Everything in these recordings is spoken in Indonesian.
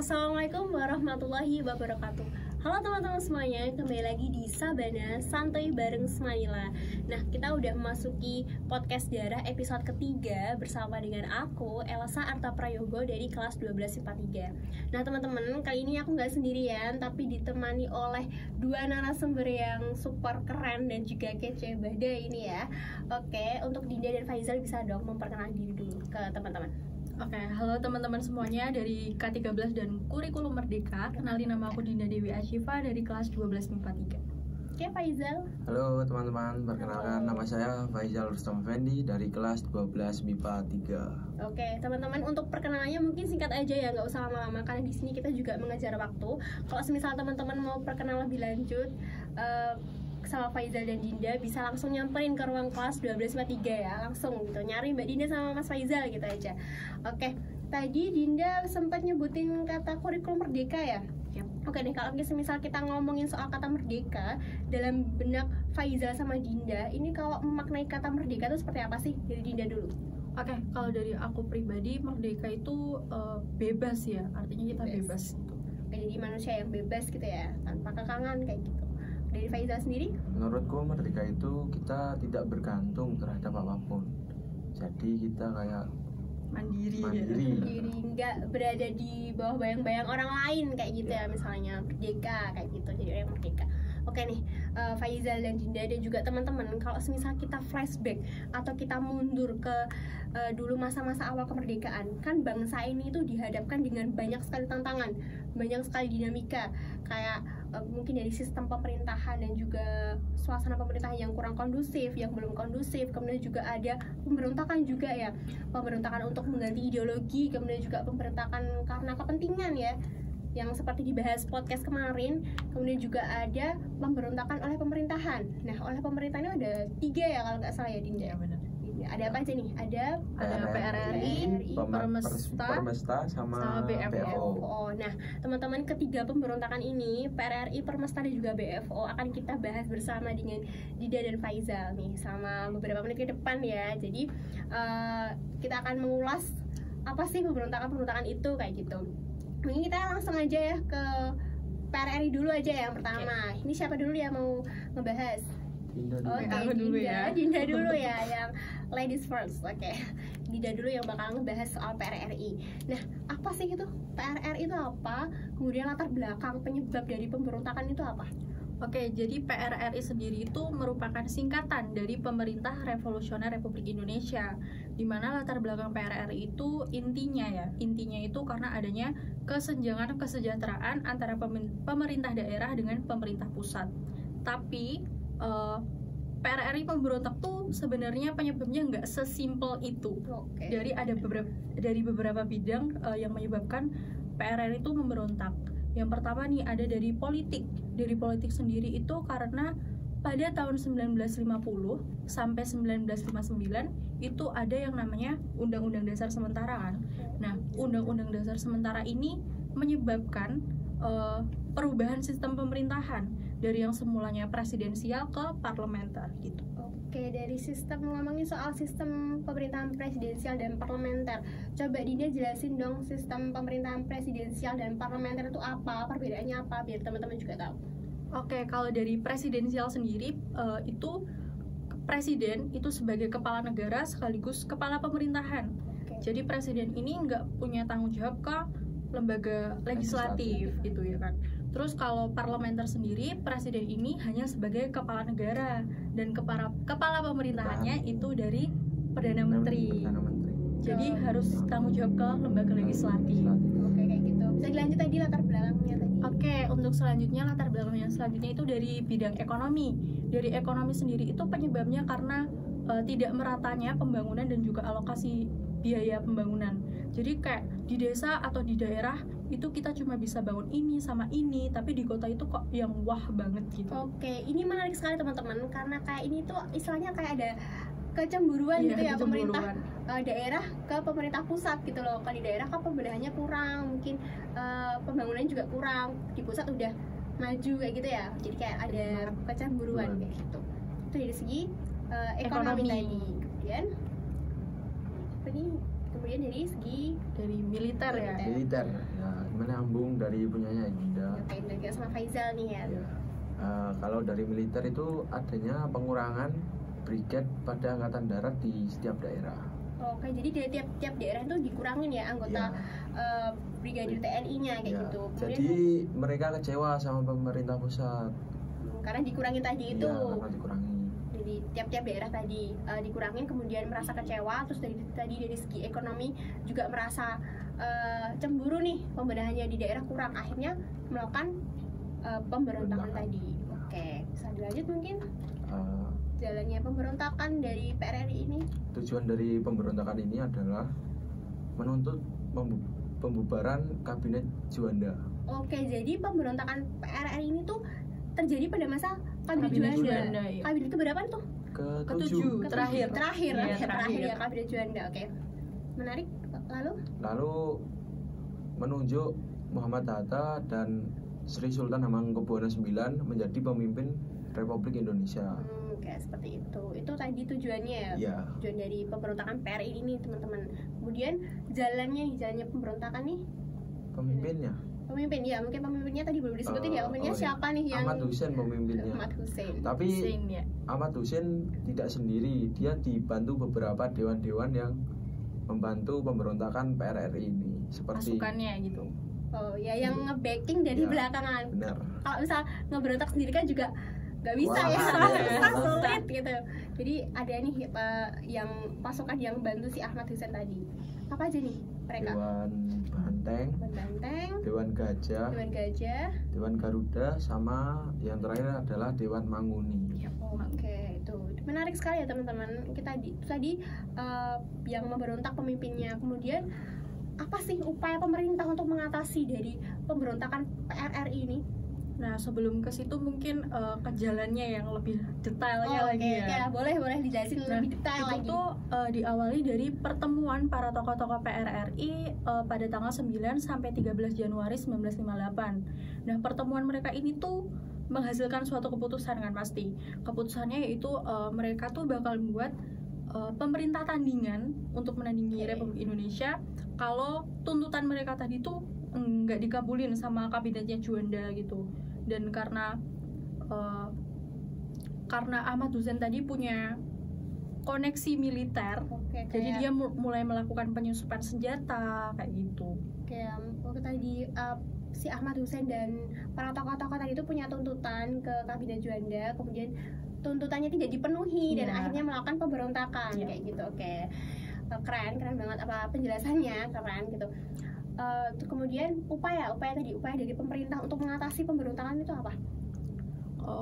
Assalamualaikum warahmatullahi wabarakatuh. Halo teman-teman semuanya, kembali lagi di Sabana Santai bareng Smaila. Nah, kita udah memasuki podcast Darah episode ketiga bersama dengan aku, Elsa Arta Prayogo dari kelas 12 IPA 3. Nah teman-teman, kali ini aku nggak sendirian, tapi ditemani oleh dua narasumber yang super keren dan juga kece badai ini ya. Oke, untuk Dinda dan Faizal bisa dong memperkenalkan diri dulu ke teman-teman. Oke, halo teman-teman semuanya dari K13 dan Kurikulum Merdeka. Kenalin, nama aku Dinda Dewi Ashifa dari kelas 12 MIPA 3. Oke, Faizal. Halo teman-teman, perkenalkan nama saya Faizal Rustam Fendi dari kelas 12 MIPA 3. Oke, teman-teman, untuk perkenalannya mungkin singkat aja ya, nggak usah lama-lama karena di sini kita juga mengejar waktu. Kalau semisal teman-teman mau perkenalan lebih lanjut sama Faizal dan Dinda, bisa langsung nyamperin ke ruang kelas 12 IPA 3 ya, langsung gitu, nyari Mbak Dinda sama Mas Faizal gitu aja. Oke, tadi Dinda sempat nyebutin kata kurikulum merdeka ya? Oke nih, kalau misal kita ngomongin soal kata merdeka dalam benak Faizal sama Dinda, ini kalau memaknai kata merdeka itu seperti apa sih? Dari Dinda dulu. Oke, kalau dari aku pribadi, merdeka itu bebas ya, artinya kita bebas gitu. Oke, jadi manusia yang bebas gitu ya, tanpa kekangan kayak gitu. Dari Faizal sendiri? Menurutku merdeka itu kita tidak bergantung terhadap apapun. Jadi kita kayak mandiri. Mandiri, nggak berada di bawah bayang-bayang orang lain kayak gitu ya, misalnya merdeka kayak gitu, jadi orang merdeka. Oke nih, Faizal dan Dinda dan juga teman-teman, kalau semisal kita flashback atau kita mundur ke dulu masa-masa awal kemerdekaan, kan bangsa ini tuh dihadapkan dengan banyak sekali tantangan, banyak sekali dinamika, kayak mungkin dari sistem pemerintahan dan juga suasana pemerintahan yang kurang kondusif, yang belum kondusif, kemudian juga ada pemberontakan juga ya, pemberontakan untuk mengganti ideologi, kemudian juga pemberontakan karena kepentingan ya, yang seperti dibahas podcast kemarin. Kemudian juga ada pemberontakan oleh pemerintahan. Nah, oleh pemerintahannya ada 3 ya kalau nggak salah ya, Dinda. Ya, benar. Ada apa aja nih? Ada PRRI, Permesta, sama BFO. Nah, teman-teman, ketiga pemberontakan ini, PRRI, Permesta dan juga BFO, akan kita bahas bersama dengan Dinda dan Faizal nih sama beberapa menit ke depan ya. Jadi kita akan mengulas apa sih pemberontakan itu kayak gitu. Mungkin kita langsung aja ya ke PRRI dulu aja ya yang pertama. Ini siapa dulu ya mau ngebahas? Dinda dulu ya. Dinda dulu ya, yang ladies first. Oke. Dinda dulu yang bakal ngebahas soal PRRI. Nah, apa sih itu? PRRI itu apa? Kemudian latar belakang penyebab dari pemberontakan itu apa? Oke, jadi PRRI sendiri itu merupakan singkatan dari Pemerintah Revolusioner Republik Indonesia, di mana latar belakang PRRI itu intinya itu karena adanya kesenjangan kesejahteraan antara pemerintah daerah dengan pemerintah pusat. Tapi PRRI pemberontak tuh sebenarnya penyebabnya nggak sesimpel itu. Dari beberapa bidang yang menyebabkan PRRI itu memberontak. Yang pertama nih, ada dari politik. Dari politik sendiri itu karena pada tahun 1950 sampai 1959 itu ada yang namanya Undang-Undang Dasar Sementara kan. Nah, Undang-Undang Dasar Sementara ini menyebabkan perubahan sistem pemerintahan dari yang semulanya presidensial ke parlementer gitu. Oke, dari sistem, ngomongin soal sistem pemerintahan presidensial dan parlementer, coba Dinda jelasin dong sistem pemerintahan presidensial dan parlementer itu apa, perbedaannya apa, biar teman-teman juga tahu. Oke, kalau dari presidensial sendiri itu presiden itu sebagai kepala negara sekaligus kepala pemerintahan. Jadi presiden ini nggak punya tanggung jawab ke lembaga legislatif gitu ya kan. Terus kalau parlementer sendiri, presiden ini hanya sebagai kepala negara dan kepala pemerintahannya itu dari Perdana Menteri. Jadi harus tanggung jawab ke lembaga legislatif. Oke, kayak gitu. Bisa dilanjut tadi latar belakangnya tadi. Oke, untuk selanjutnya latar belakang yang selanjutnya itu dari bidang ekonomi. Dari ekonomi sendiri itu penyebabnya karena tidak meratanya pembangunan dan juga alokasi biaya pembangunan. Jadi kayak di desa atau di daerah itu kita cuma bisa bangun ini sama ini, tapi di kota itu kok yang wah banget gitu. Oke, ini menarik sekali teman-teman, karena kayak ini tuh istilahnya kayak ada kecemburuan gitu ya, pemerintah daerah ke pemerintah pusat gitu loh. Kalau di daerah kan pembenahannya kurang, mungkin pembangunan juga kurang, di pusat udah maju kayak gitu ya. Jadi kayak ada kecemburuan kayak gitu. Itu dari segi ekonomi tadi. Kemudian dari segi militer ya. Militer. Ya, menyambung dari punyanya Indah. Oke, Indah sama Faizal nih ya. Ya. Kalau dari militer itu adanya pengurangan brigade pada angkatan darat di setiap daerah. Oke, jadi dari tiap daerah itu dikurangin ya anggota brigadir TNI-nya kayak Ya. gitu. Kemudian, Jadi mereka kecewa sama pemerintah pusat. karena dikurangin tadi itu. Iya, karena dikurangi. Jadi tiap daerah tadi dikurangin, kemudian merasa kecewa, terus dari segi ekonomi juga merasa cemburu nih, pembenahannya di daerah kurang, akhirnya melakukan pemberontakan tadi. Oke, bisa dilanjut mungkin jalannya pemberontakan dari PRRI ini. Tujuan dari pemberontakan ini adalah menuntut pembubaran kabinet Juanda. Oke, jadi pemberontakan PRRI ini tuh terjadi pada masa kabinet Kabinet Juanda. Juanda, iya. Kabinet keberapa tuh? Ketujuh. Terakhir. Terakhir Iya, ya, terakhir. ya kabinet Juanda. Oke, menarik. Lalu menunjuk Muhammad Hatta dan Sri Sultan Hamengkubuwono IX menjadi pemimpin Republik Indonesia. Oke, seperti itu. Itu tadi tujuannya ya. Ya. Tujuan dari pemberontakan PRI ini, teman-teman. Kemudian jalannya pemberontakan nih. Pemimpin ya, mungkin pemimpinnya tadi belum disebutin ya. Pemimpinnya siapa nih yang Ahmad Hussein pemimpinnya. Ahmad Hussein. Tapi Ya. Ahmad Hussein tidak sendiri, dia dibantu beberapa dewan-dewan yang membantu pemberontakan PRRI ini, seperti Pasukannya gitu. Oh ya, yang nge-backing dari Ya, belakangan. benar. Kalau misal ngeberontak sendiri kan juga nggak bisa Wah, ya, iya. sulit gitu. Jadi ada nih yang pasukan yang bantu si Ahmad Hussein tadi. Apa aja nih mereka? Dewan Banteng, Banteng, Dewan Gajah, Dewan Gajah. Dewan Garuda, sama yang terakhir adalah Dewan Manguni. Oke, itu menarik sekali ya teman-teman. Kita tadi yang memberontak pemimpinnya. Kemudian apa sih upaya pemerintah untuk mengatasi dari pemberontakan PRRI ini? Nah, sebelum ke situ mungkin ke jalannya yang lebih detailnya lagi ya. Boleh dijelasin lebih detail itu lagi. tuh diawali dari pertemuan para tokoh-tokoh PRRI pada tanggal 9 sampai 13 Januari 1958. Nah, pertemuan mereka ini tuh menghasilkan suatu keputusan kan pasti. Keputusannya yaitu mereka tuh bakal buat pemerintah tandingan untuk menandingi Republik Indonesia kalau tuntutan mereka tadi tuh nggak dikabulin sama kabinetnya Juanda gitu. Dan karena Ahmad Hussein tadi punya koneksi militer, jadi dia mulai melakukan penyusupan senjata kayak gitu. Kayak waktu tadi si Ahmad Hussein dan para tokoh-tokoh tadi itu punya tuntutan ke kabinet Juanda, kemudian tuntutannya tidak dipenuhi dan akhirnya melakukan pemberontakan kayak gitu. Oke. Keren banget apa penjelasannya, keren gitu. Kemudian upaya dari pemerintah untuk mengatasi pemberontakan itu apa?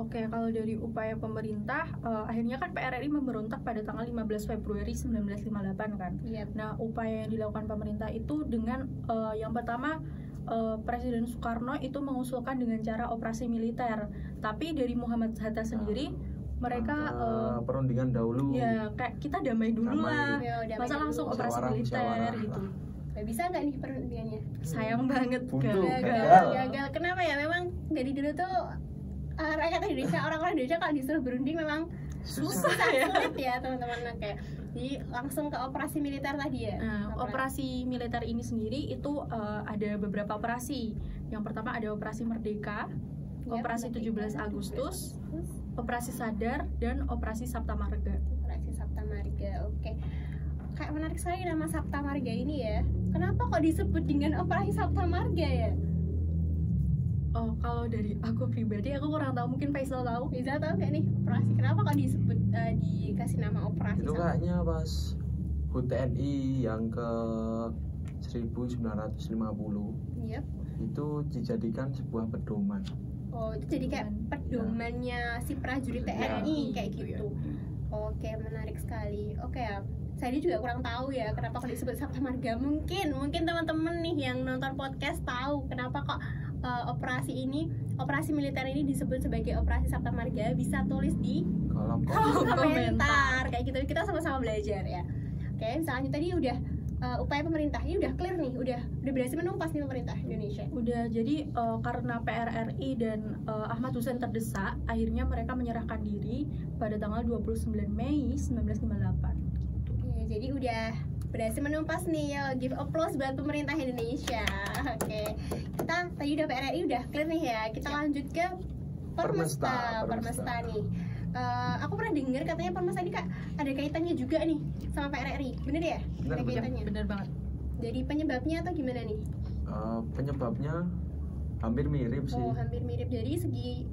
Oke, kalau dari upaya pemerintah, akhirnya kan PRRI memberontak pada tanggal 15 Februari 1958 kan. Yep. Nah, upaya yang dilakukan pemerintah itu dengan yang pertama Presiden Soekarno itu mengusulkan dengan cara operasi militer. Tapi dari Muhammad Hatta sendiri mereka perundingan dahulu. Ya, kayak kita damai dulu lah. Masa langsung operasi militer gitu. Bisa nggak nih perundingannya? Sayang banget gagal. Kenapa ya? Memang dari dulu tuh rakyat Indonesia, orang-orang Indonesia kalau disuruh berunding memang susah ya, sulit ya teman-teman. Oke. Jadi langsung ke operasi militer tadi ya. Operasi militer ini sendiri itu ada beberapa operasi. Yang pertama ada operasi Merdeka, operasi 17 Agustus, operasi Sadar, dan operasi Sabta Marga. Operasi Sabta Marga. Oke. Kayak menarik sekali nama Sabta Marga ini ya. Kenapa kok disebut dengan operasi Sabta Marga ya? Oh, kalau dari aku pribadi aku kurang tahu, mungkin Faisal tahu. Faisal tahu nggak nih operasi? Kenapa kok disebut dikasih nama operasi? Itu kayaknya pas HUT TNI yang ke 1950. Yep. Itu dijadikan sebuah pedoman. Oh, itu jadi kayak pedomannya si prajurit TNI kayak gitu. Oke, menarik sekali. Oke ya. Saya juga kurang tahu ya kenapa kok disebut Sabta Marga. Mungkin teman-teman nih yang nonton podcast tahu kenapa kok operasi militer ini disebut sebagai operasi Sabta Marga. Bisa tulis di kolom komentar kayak gitu, kita sama-sama belajar ya. Oke, misalnya tadi udah upaya pemerintah ini udah clear nih, udah berhasil menumpas nih pemerintah Indonesia. Udah, jadi karena PRRI dan Ahmad Hussein terdesak, akhirnya mereka menyerahkan diri pada tanggal 29 Mei 1958. Oke, jadi udah berhasil menumpas nih ya. Give applause buat pemerintah Indonesia. Oke, kita tadi udah PRRI udah clear nih ya. Kita lanjut ke Permesta nih. Aku pernah dengar katanya Permesta ini Kak ada kaitannya juga nih sama PRRI, bener ya? Bener, Ada kaitannya. Bener banget. Jadi penyebabnya atau gimana nih? Penyebabnya hampir mirip sih. Oh, hampir mirip dari segi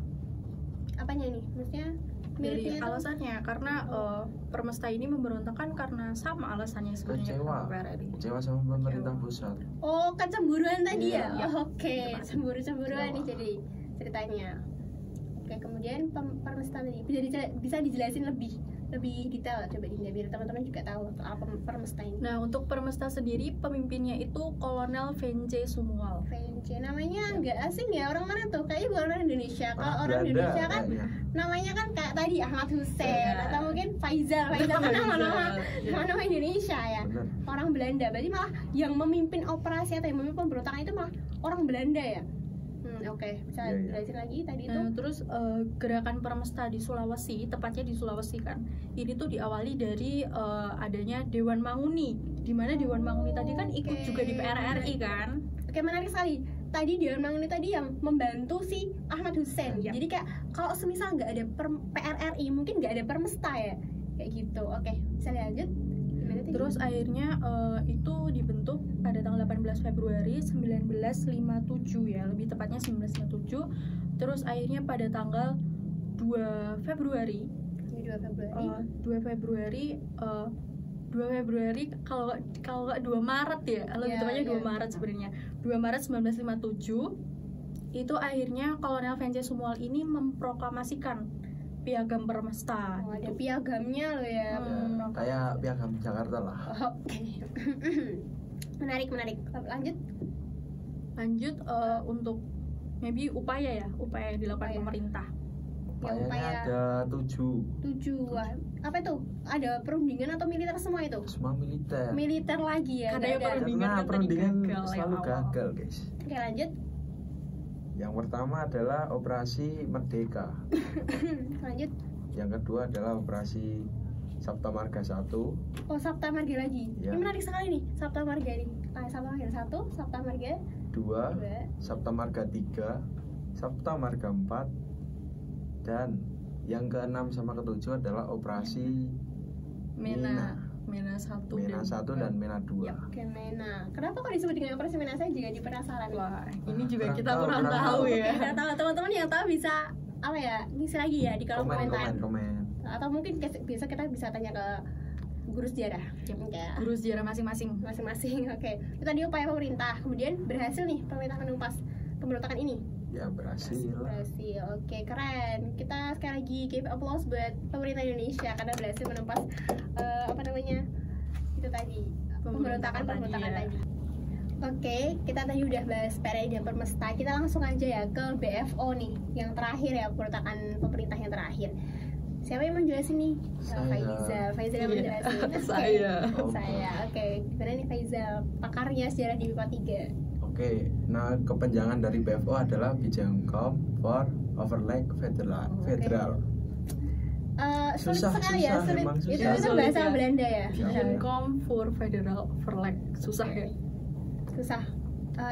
apanya nih? Maksudnya Dari miripnya itu alasannya, karena Permesta ini memberontakkan karena sama alasannya sebenarnya Kecewa. sama PRRI. Kecewa sama pemerintah pusat. oh, kecemburuan tadi Iya. ya? Oh, oke, Tepat. cemburu-cemburuan nih Kecewa. jadi ceritanya. Oke, kemudian Permesta tadi bisa dijelasin lebih detail coba Dinda biar teman-teman juga tahu apa Permesta ini. Nah, untuk Permesta sendiri pemimpinnya itu Kolonel Vence Sumual. VNC namanya nggak asing ya, orang mana tuh? Kayaknya bukan orang Indonesia. Kalau Orang orang Belanda Indonesia kan kayaknya. namanya kan kayak tadi Ahmad Hussein Iya. atau mungkin Faizal kan nama-nama nama Indonesia ya. Bener. Orang Belanda, berarti malah yang memimpin operasi atau yang memimpin pemberontakan itu malah orang Belanda ya. Oke, bisa Iya, iya. jelasin lagi tadi itu. Nah, terus gerakan Permesta di Sulawesi, tepatnya di Sulawesi kan, ini tuh diawali dari adanya Dewan Manguni, di mana Dewan Manguni tadi kan ikut Oke. juga di PRRI kan. Oke, menarik sekali. Tadi Dewan Manguni tadi yang membantu si Ahmad Hussein. Iya. Jadi kayak kalau semisal nggak ada PRRI, mungkin nggak ada Permesta ya, kayak gitu. Oke, bisa lanjut. Gimana tadi? Terus akhirnya itu dibentuk pada tanggal 18 Februari 1957 ya, lebih tepatnya 1957. Terus akhirnya pada tanggal 2 Februari Ini 2 Februari. 2 Februari 2 Februari kalau nggak 2 Maret ya, lebih Iya, tepatnya 2 iya. Maret sebenarnya. 2 Maret 1957 itu akhirnya Kolonel Vence Sumual ini memproklamasikan Piagam Permesta. Oh, ada gitu. piagamnya loh ya. Kayak piagam Jakarta lah. Oke. menarik. Lanjut. Lanjut untuk maybe upaya yang dilakukan Upaya. pemerintah. Upayanya upaya. ada 7. Tujuan. Apa itu? Ada perundingan atau militer semua itu? Semua militer. Militer lagi ya. Karena nggak yang ada. perundingan Karena kan tadi perundingan gagal ya selalu awal. gagal, guys. Oke, lanjut. Yang pertama adalah operasi Merdeka. Lanjut. Yang kedua adalah operasi Sabta Marga 1. Oh, Sabta Marga lagi. Ya. Ini menarik sekali nih, Sabta Marga nih. Sabta Marga 1, Sabta Marga 2, 2. Sabta Marga 3, Sabta Marga 4, dan yang ke-6 sama ke-7 adalah operasi Mena 1 Mena 1 dan Mena 2. Ya. Oke, Mena. Kenapa kok disebut dengan operasi Mena? Saya juga penasaran nih. Wah, ini juga Kurang kita tahu, kurang kurang tahu tahu. ya. Nggak tahu, teman-teman yang tahu bisa apa ya, ngisi lagi ya di kolom komentar. Komen. Atau mungkin biasa kita bisa tanya ke guru sejarah. Oke. Guru sejarah masing-masing. Masing-masing. Oke. Itu tadi upaya pemerintah. Kemudian berhasil nih pemerintah menumpas pemberontakan ini. Ya berhasil. Berhasil. Oke, keren. Kita sekali lagi give applause buat pemerintah Indonesia karena berhasil menumpas apa namanya? Itu tadi pemberontakan Pemberontakan tadi, ya. tadi. Oke, kita tadi udah bahas PRRI dan Permesta. Kita langsung aja ya ke BFO nih, yang terakhir ya, pemberontakan pemerintah yang terakhir. Siapa yang mau jelasin nih? Saya. Faizal yang mau Iya, jelasin. Oke. saya. Saya. Oke, gimana nih Faizal? Pakarnya sejarah di MIPA 3. Oke, nah kepanjangan dari BFO adalah Bijengkom for Overleg Federal. Oke. Federal. Sulit Susah, sekali ya, susah, sulit. emang susah. Itu Sulit bahasa ya. Belanda ya. Iya. Vigencom for Federal Verleg. Susah ya? Susah.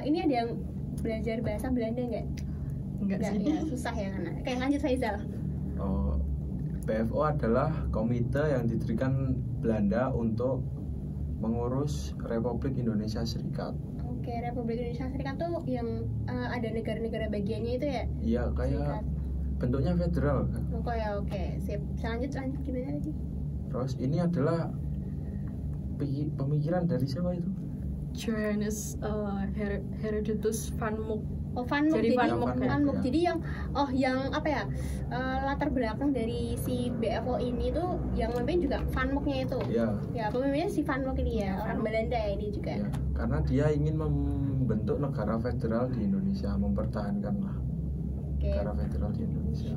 Ini ada yang belajar bahasa Belanda nggak? Enggak Nggak sih. ya, susah ya karena. Oke, lanjut Faizal. Oh, BFO adalah komite yang didirikan Belanda untuk mengurus Republik Indonesia Serikat. Oke, Republik Indonesia Serikat tuh yang ada negara-negara bagiannya itu ya? Iya, kayak Serikat. bentuknya federal kan. Oh ya, oke, sip. Bisa lanjut gimana lagi? Terus ini adalah pemikiran dari siapa itu? Johannes Herodotus van Mook. Oh, Van Mook. Jadi Jadi, Van Mook ya. Van Mook. Jadi yang apa ya? Latar belakang dari si BFO ini tuh yang memimpin juga Van Mooknya itu. Ya, Ya, pemimpinnya si Van Mook ini ya, Ya, orang Van Mook. Belanda ya ini juga. ya, karena dia ingin membentuk negara federal di Indonesia, mempertahankan lah Oke. negara federal di Indonesia.